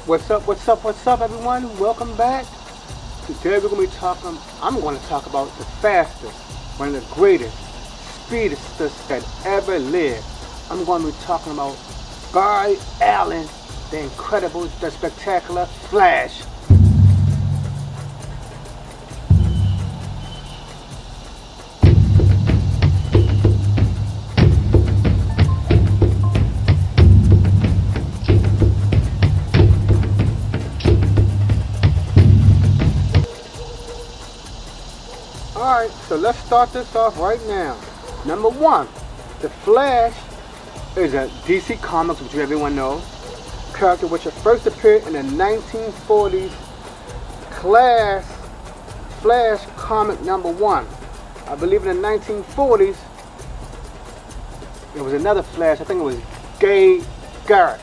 What's up, everyone? Welcome back. Today we're going to be talking, I'm going to talk about the fastest, one of the greatest speedsters that ever lived. I'm going to be talking about Bart Allen, the incredible, the spectacular Flash. Alright, so let's start this off right now. Number one, the Flash is a DC Comics, which everyone knows, character which first appeared in the 1940s Flash comic number one. I believe in the 1940s, there was another Flash, I think it was Jay Garrick.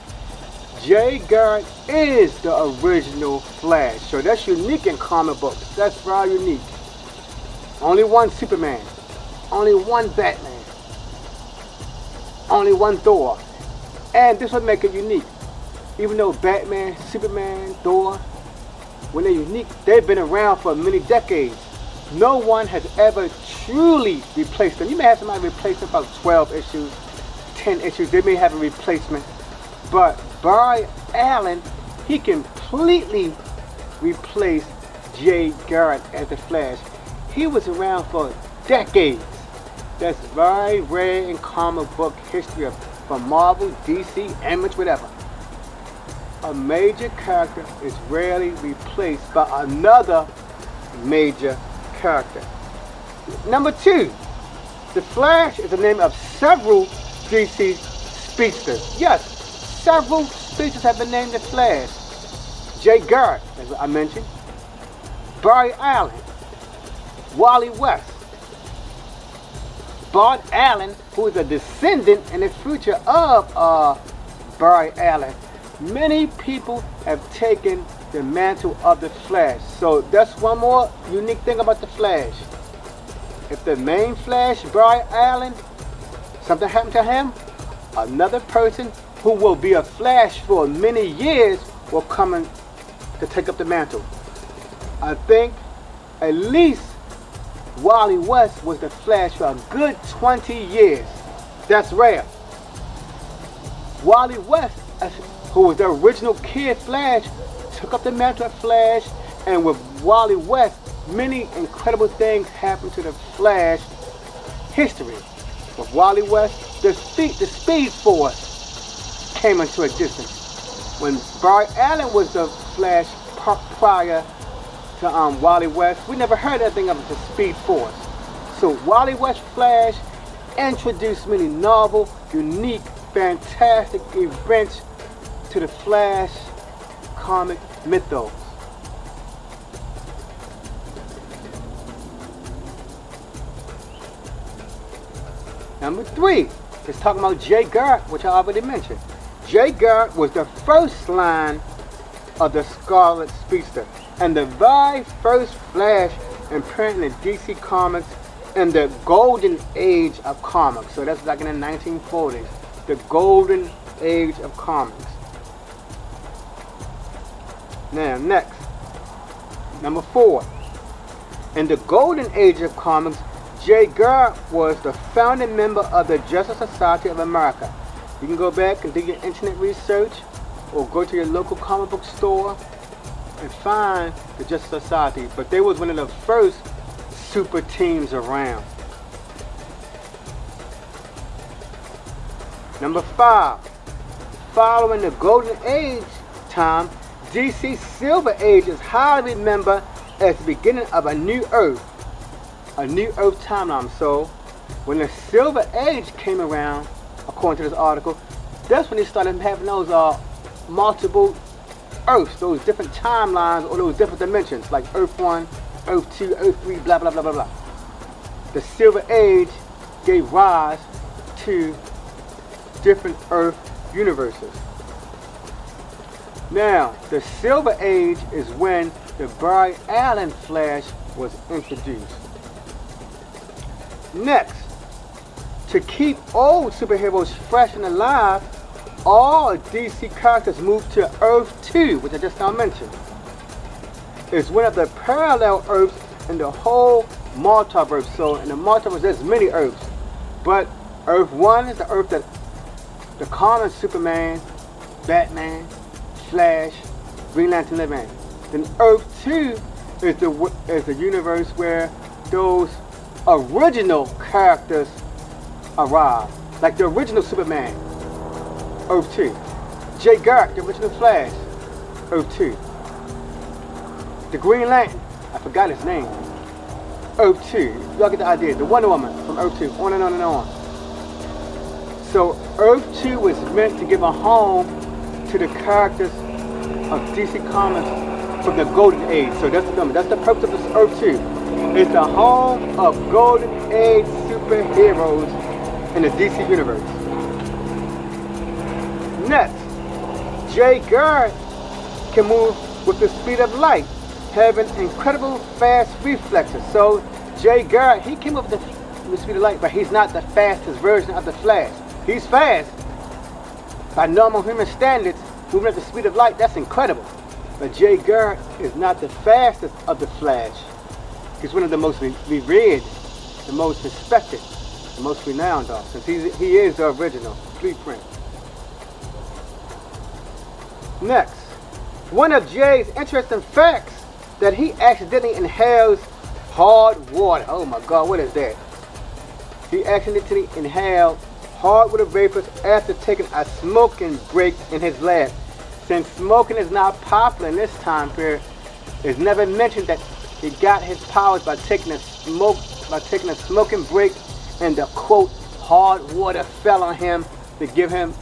Jay Garrick is the original Flash, so that's unique in comic books. That's very unique. Only one Superman, only one Batman, only one Thor, and this would make it unique. Even though Batman, Superman, Thor, when they're unique, they've been around for many decades. No one has ever truly replaced them. You may have somebody replace them for about 12 issues, 10 issues, they may have a replacement, but Bart Allen, he completely replaced Jay Garrick as the Flash. He was around for decades. That's very rare in comic book history from Marvel, DC, Image, whatever. A major character is rarely replaced by another major character. Number two, the Flash is the name of several DC speedsters. Yes, several speedsters have been named the Flash. Jay Garrick, as I mentioned, Bart Allen, Wally West, Bart Allen, who is a descendant in the future of Bart Allen. Many people have taken the mantle of the Flash. So that's one more unique thing about the Flash. If the main Flash, Bart Allen, something happened to him, another person who will be a Flash for many years will come in to take up the mantle. I think at least Wally West was the Flash for a good 20 years. That's rare. Wally West, who was the original Kid Flash, took up the mantle of Flash, and with Wally West, many incredible things happened to the Flash history. With Wally West, the Speed Force came into existence. When Bart Allen was the Flash prior to Wally West, we never heard anything of the Speed Force. So Wally West Flash introduced many novel, unique, fantastic events to the Flash comic mythos. Number three, let's talk about Jay Garrick, which I already mentioned. Jay Garrick was the first line of the Scarlet Speedster, and the very first Flash appearing in DC Comics in the golden age of comics. So that's like in the 1940s, the golden age of comics. Now next, number four. In the golden age of comics, Jay Garrick was the founding member of the Justice Society of America. You can go back and do your internet research or go to your local comic book store and find the Justice Society, but they was one of the first super teams around. Number five, following the Golden Age time, DC Silver Age is highly remembered as the beginning of a new Earth timeline. So when the Silver Age came around, according to this article, that's when they started having those multiple Earths, those different timelines or those different dimensions, like Earth 1, Earth 2, Earth 3, blah, blah, blah, blah, blah. The Silver Age gave rise to different Earth universes. Now, the Silver Age is when the Bart Allen Flash was introduced. Next, to keep old superheroes fresh and alive, all DC characters moved to Earth 2, which I just now mentioned. It's one of the parallel Earths in the whole multiverse. So in the multiverse, there's many Earths. But Earth 1 is the Earth that the common Superman, Batman, Flash, Green Lantern live in. Then Earth 2 is the universe where those original characters arrive. Like the original Superman, Earth 2. Jay Garrick, the original Flash, Earth 2. The Green Lantern, I forgot his name, Earth 2. Y'all get the idea. The Wonder Woman from Earth 2, on and on and on. So Earth 2 was meant to give a home to the characters of DC Comics from the Golden Age. So that's the purpose of this Earth 2. It's the home of Golden Age superheroes in the DC universe. Next, Jay Garrick can move with the speed of light, having incredible fast reflexes. So Jay Garrick, he came up with the speed of light, but he's not the fastest version of the Flash. He's fast. By normal human standards, moving at the speed of light, that's incredible. But Jay Garrick is not the fastest of the Flash. He's one of the most revered, the most respected, the most renowned of, since he is the original blueprint. Next, one of Jay's interesting facts that he accidentally inhales hard water. Oh my God, what is that? He accidentally inhaled hard water vapors after taking a smoking break in his lab. Since smoking is not popular in this time period, it's never mentioned that he got his powers by taking a smoking break, and the quote hard water fell on him to give him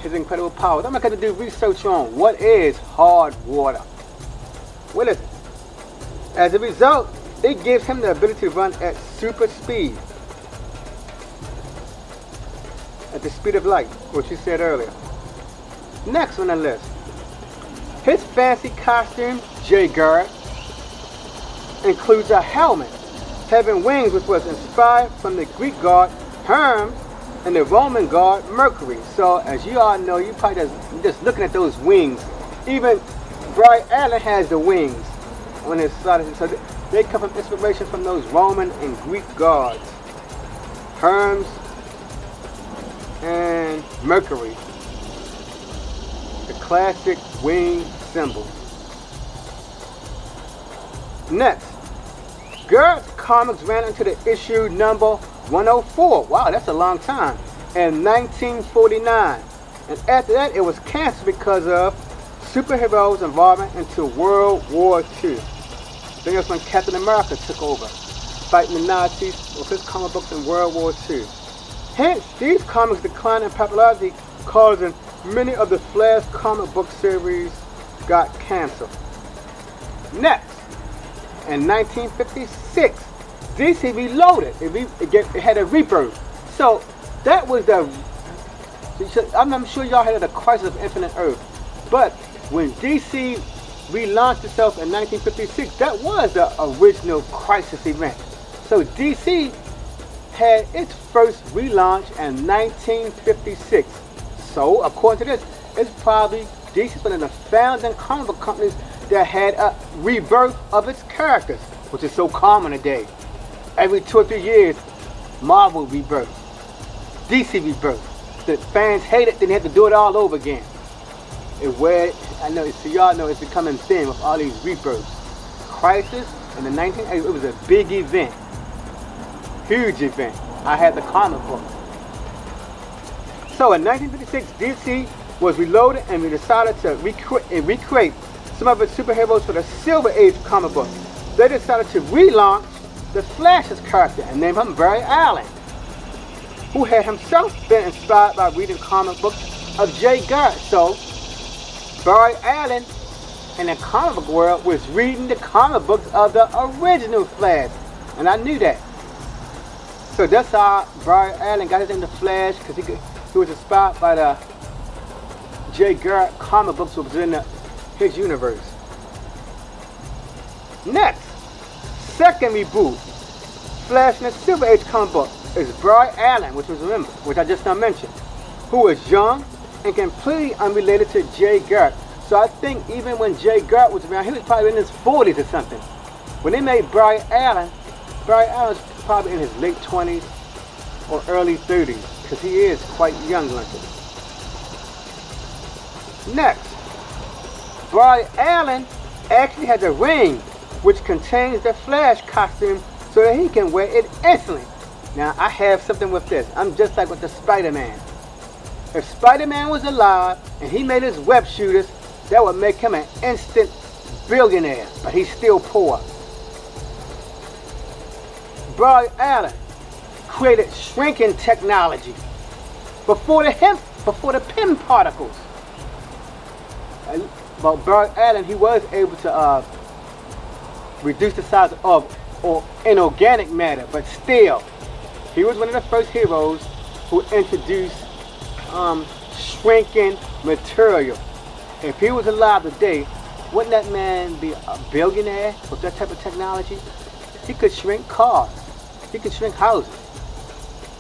his incredible powers. I'm not going to do research on what is hard water. What is it? As a result, it gives him the ability to run at super speed, at the speed of light, which you said earlier. Next on the list, his fancy costume, Jay Garrick, includes a helmet having wings, which was inspired from the Greek god Hermes and the Roman god Mercury. So as you all know, you probably just looking at those wings. Even Bart Allen has the wings on his side. So they come from inspiration from those Roman and Greek gods, Hermes and Mercury, the classic wing symbol. Next, Garrett's comics ran into the issue number 104. Wow, that's a long time. In 1949. And after that, it was canceled because of superheroes' involvement into World War II. Then that's when Captain America took over, fighting the Nazis with his comic books in World War II. Hence, these comics declined in popularity, causing many of the Flash comic book series got canceled. Next, in 1956, DC Reloaded. It had a rebirth. So that was I'm sure y'all had a Crisis of Infinite Earth. But when DC relaunched itself in 1956, that was the original Crisis event. So DC had its first relaunch in 1956. So according to this, it's probably DC's one of the founding comic book companies that had a rebirth of its characters, which is so common today. Every 2 or 3 years, Marvel rebirth, DC rebirth. The fans hate it, then they have to do it all over again. I know, so y'all know it's becoming thin with all these rebirths. Crisis in the 1980s, it was a big event, huge event. I had the comic book. So in 1956, DC was reloaded, and we decided to recreate some of its superheroes for the Silver Age comic book. They decided to relaunch the Flash's character and name him Bart Allen, who had himself been inspired by reading comic books of Jay Garrick. So Bart Allen in the comic book world was reading the comic books of the original Flash, and I knew that. So that's how Bart Allen got his name, the Flash, because he was inspired by the Jay Garrick comic books, which was in his universe. Next, second reboot, Flash in the Silver Age comic book, is Bart Allen, which I just now mentioned, who was young and completely unrelated to Jay Garrick. So I think even when Jay Garrick was around, he was probably in his 40s or something. When they made Bart Allen was probably in his late 20s or early 30s, because he is quite young looking. Next, Bart Allen actually has a ring which contains the Flash costume so that he can wear it instantly. Now I have something with this. I'm just like with the Spider-Man. If Spider-Man was alive and he made his web shooters, that would make him an instant billionaire, but he's still poor. Bart Allen created shrinking technology before the pin particles. But Bart Allen, he was able to reduce the size of inorganic matter, but still, he was one of the first heroes who introduced shrinking material. If he was alive today, wouldn't that man be a billionaire with that type of technology? He could shrink cars. He could shrink houses.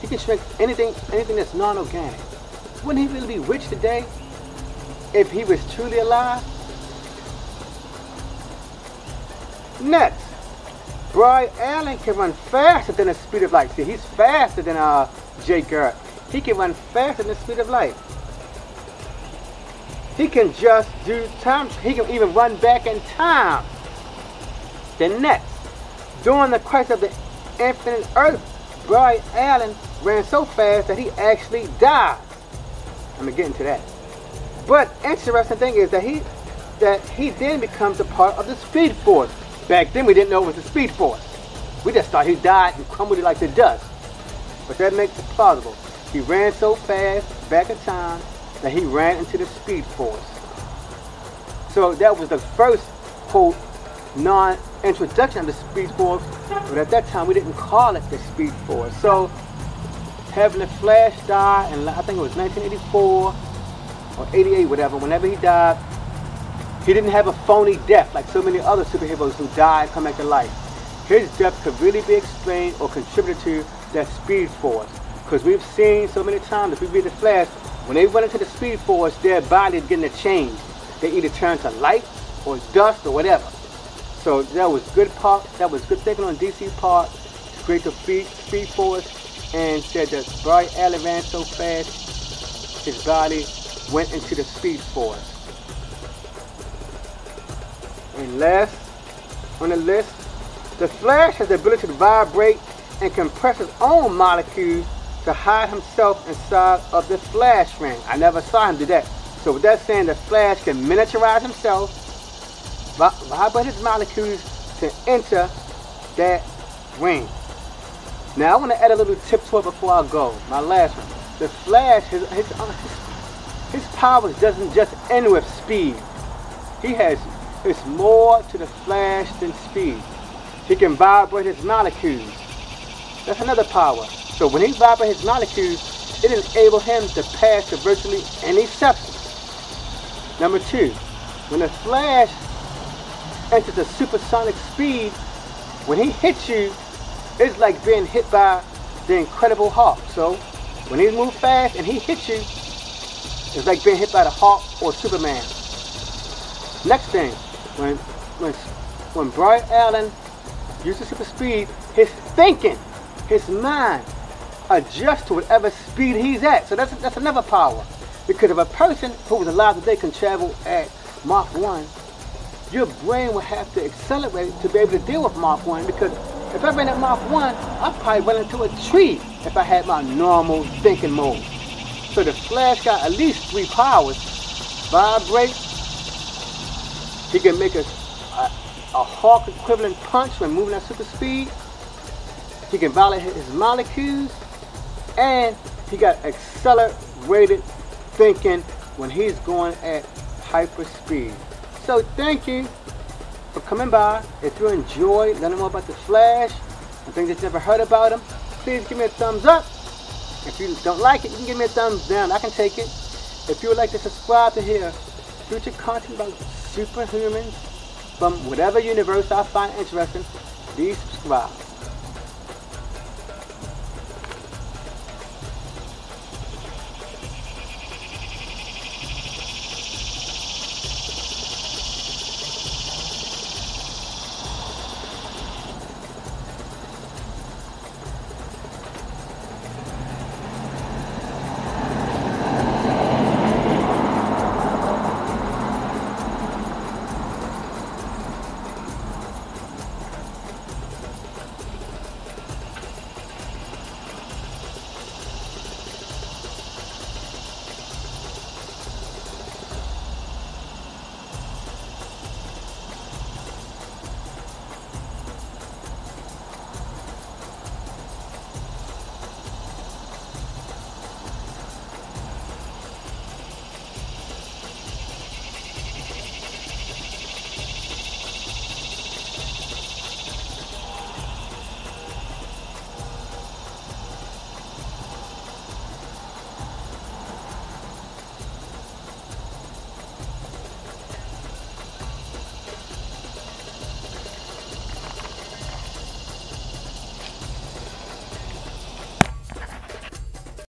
He could shrink anything that's non-organic. Wouldn't he really be rich today if he was truly alive? Next, Bart Allen can run faster than the speed of light. See, he's faster than Jay Garrick. He can run faster than the speed of light. He can just do time. He can even run back in time. Then next, during the crisis of the infinite Earth, Bart Allen ran so fast that he actually died. I'm gonna get into that. But interesting thing is that he then becomes a part of the Speed Force. Back then we didn't know it was the Speed Force. We just thought he died and crumbled it like the dust. But that makes it plausible. He ran so fast back in time that he ran into the Speed Force. So that was the first, quote, non-introduction of the Speed Force, but at that time we didn't call it the Speed Force. So having the Flash die, and I think it was 1984 or 88, whatever, whenever he died, he didn't have a phony death like so many other superheroes who die and come back to life. His death could really be explained or contributed to that Speed Force. Because we've seen so many times, if we read the Flash, when they run into the Speed Force, their body is getting a change. They either turn to light or dust or whatever. So that was good thinking on DC's part to create the Speed Force, and said that Bart Allen ran so fast, his body went into the Speed Force. And last on the list, the Flash has the ability to vibrate and compress his own molecules to hide himself inside of the Flash ring. I never saw him do that. So with that saying, the Flash can miniaturize himself, vibrate his molecules to enter that ring. Now I want to add a little tip to it before I go. My last one. The Flash, his powers doesn't just end with speed. It's more to the Flash than speed. He can vibrate his molecules. That's another power. So when he vibrates his molecules, it enables him to pass to virtually any substance. Number two, when the Flash enters a supersonic speed, when he hits you, it's like being hit by the Incredible Hulk. So when he moves fast and he hits you, it's like being hit by the Hulk or Superman. Next thing, when Bart Allen uses super speed, his thinking, his mind adjusts to whatever speed he's at. So that's another power. Because if a person who was alive today can travel at Mach 1, your brain would have to accelerate to be able to deal with Mach 1. Because if I ran at Mach 1, I'd probably run into a tree if I had my normal thinking mode. So the Flash got at least 3 powers. Vibrate. He can make a Hulk equivalent punch when moving at super speed. He can violate his molecules. And he got accelerated thinking when he's going at hyper speed. So thank you for coming by. If you enjoyed learning more about the Flash and things that you never heard about him, please give me a thumbs up. If you don't like it, you can give me a thumbs down. I can take it. If you would like to subscribe to hear future content about superhumans from whatever universe I find interesting, please subscribe.